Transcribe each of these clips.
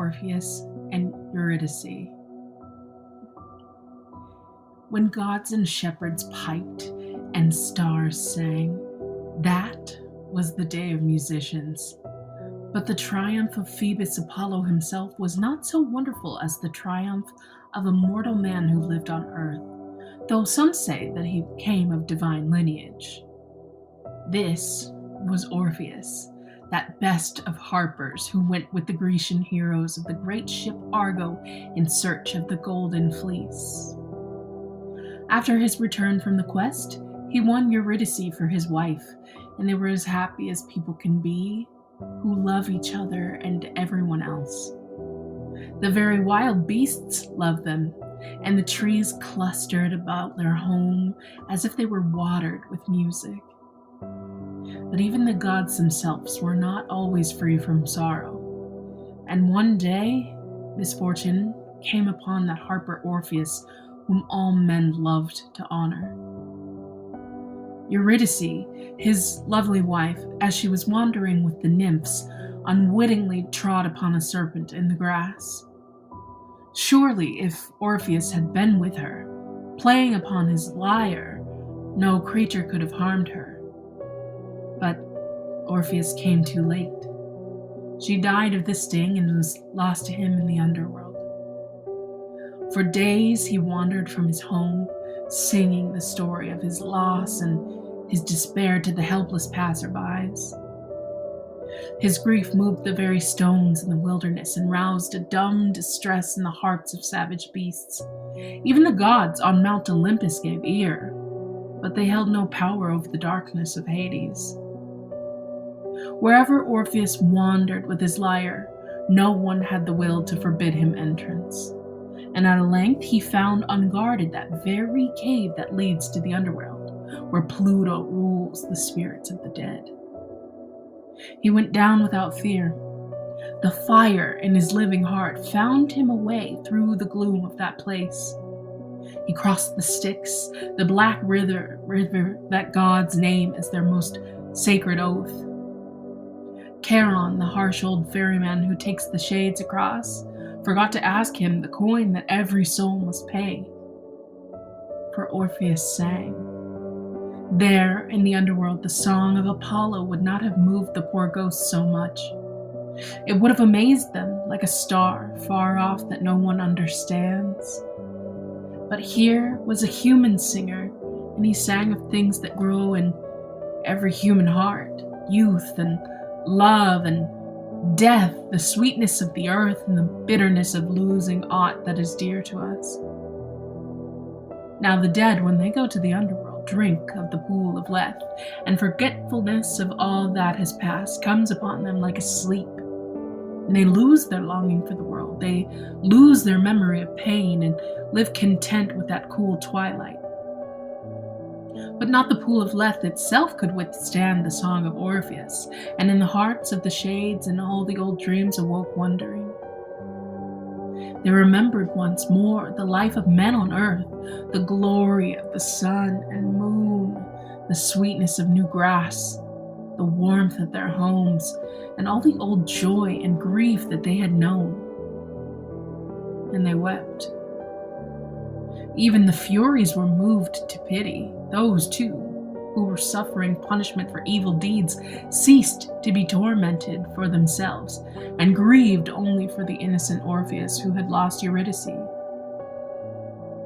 Orpheus and Eurydice. When gods and shepherds piped and stars sang, that was the day of musicians. But the triumph of Phoebus Apollo himself was not so wonderful as the triumph of a mortal man who lived on earth, though some say that he came of divine lineage. This was Orpheus, that best of harpers who went with the Grecian heroes of the great ship Argo in search of the golden fleece. After his return from the quest, he won Eurydice for his wife, and they were as happy as people can be, who love each other and everyone else. The very wild beasts loved them, and the trees clustered about their home as if they were watered with music. But even the gods themselves were not always free from sorrow, and one day misfortune came upon that harper Orpheus, whom all men loved to honor. Eurydice, his lovely wife, as she was wandering with the nymphs, unwittingly trod upon a serpent in the grass. Surely, if Orpheus had been with her, playing upon his lyre, no creature could have harmed her. But Orpheus came too late. She died of the sting and was lost to him in the underworld. For days he wandered from his home, singing the story of his loss and his despair to the helpless passerbys. His grief moved the very stones in the wilderness and roused a dumb distress in the hearts of savage beasts. Even the gods on Mount Olympus gave ear, but they held no power over the darkness of Hades. Wherever Orpheus wandered with his lyre, no one had the will to forbid him entrance. And at length he found unguarded that very cave that leads to the underworld, where Pluto rules the spirits of the dead. He went down without fear. The fire in his living heart found him a way through the gloom of that place. He crossed the Styx, the black river that gods name as their most sacred oath. Charon, the harsh old ferryman who takes the shades across, forgot to ask him the coin that every soul must pay. For Orpheus sang. There, in the underworld, the song of Apollo would not have moved the poor ghosts so much. It would have amazed them, like a star far off that no one understands. But here was a human singer, and he sang of things that grow in every human heart, youth and love and death, the sweetness of the earth and the bitterness of losing aught that is dear to us. Now the dead, when they go to the underworld, drink of the pool of Lethe, and forgetfulness of all that has passed comes upon them like a sleep. And they lose their longing for the world. They lose their memory of pain and live content with that cool twilight. But not the pool of Lethe itself could withstand the song of Orpheus, and in the hearts of the shades and all the old dreams awoke wondering. They remembered once more the life of men on earth, the glory of the sun and moon, the sweetness of new grass, the warmth of their homes, and all the old joy and grief that they had known. And they wept. Even the Furies were moved to pity. Those, too, who were suffering punishment for evil deeds, ceased to be tormented for themselves, and grieved only for the innocent Orpheus who had lost Eurydice.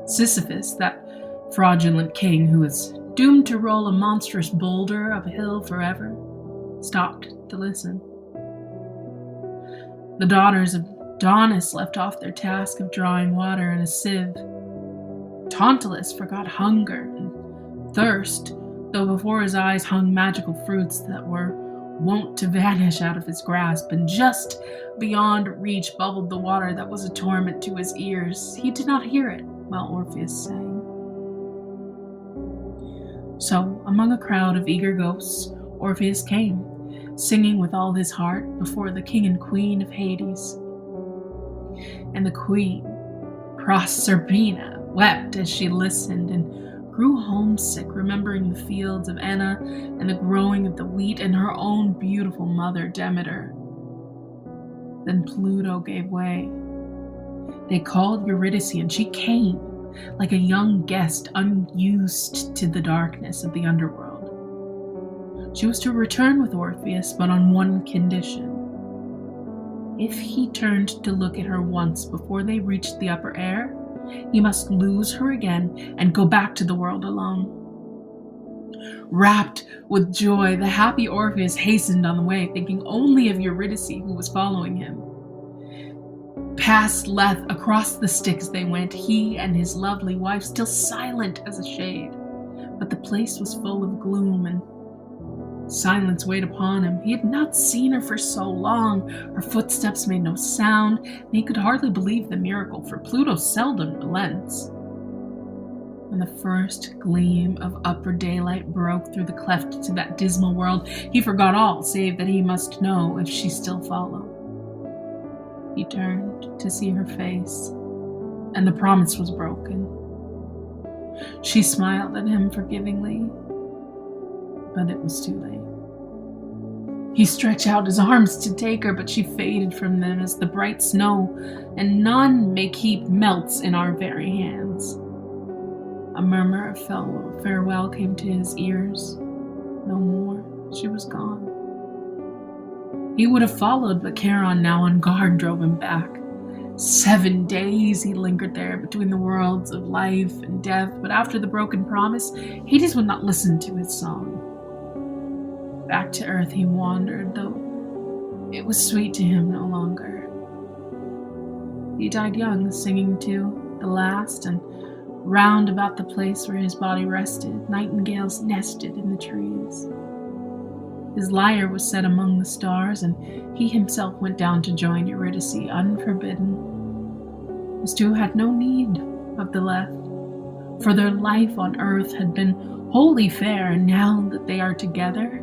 Sisyphus, that fraudulent king who was doomed to roll a monstrous boulder up a hill forever, stopped to listen. The daughters of Daunus left off their task of drawing water in a sieve. Tantalus forgot hunger and thirst, though before his eyes hung magical fruits that were wont to vanish out of his grasp, and just beyond reach bubbled the water that was a torment to his ears. He did not hear it while Orpheus sang. So, among a crowd of eager ghosts, Orpheus came, singing with all his heart before the king and queen of Hades. And the queen, Proserpina, wept as she listened and grew homesick, remembering the fields of Enna and the growing of the wheat and her own beautiful mother Demeter. Then Pluto gave way. They called Eurydice, and she came, like a young guest unused to the darkness of the underworld. She was to return with Orpheus, but on one condition. If he turned to look at her once before they reached the upper air, he must lose her again and go back to the world alone. Wrapped with joy, the happy Orpheus hastened on the way, thinking only of Eurydice, who was following him. Past Lethe, across the Styx they went, he and his lovely wife, still silent as a shade. But the place was full of gloom, and silence weighed upon him. He had not seen her for so long. Her footsteps made no sound, and he could hardly believe the miracle, for Pluto seldom relents. When the first gleam of upper daylight broke through the cleft to that dismal world, he forgot all save that he must know if she still followed. He turned to see her face, and the promise was broken. She smiled at him forgivingly, but it was too late. He stretched out his arms to take her, but she faded from them as the bright snow and none may keep melts in our very hands. A murmur of farewell came to his ears. No more, she was gone. He would have followed, but Charon, now on guard, drove him back. 7 days he lingered there between the worlds of life and death, but after the broken promise, Hades would not listen to his song. Back to earth he wandered, though it was sweet to him no longer. He died young, singing to the last, and round about the place where his body rested, nightingales nested in the trees. His lyre was set among the stars, and he himself went down to join Eurydice, unforbidden. Those two had no need of the Lethe, for their life on earth had been wholly fair, and now that they are together,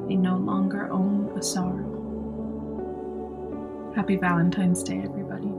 they no longer own a sorrow. Happy Valentine's Day, everybody.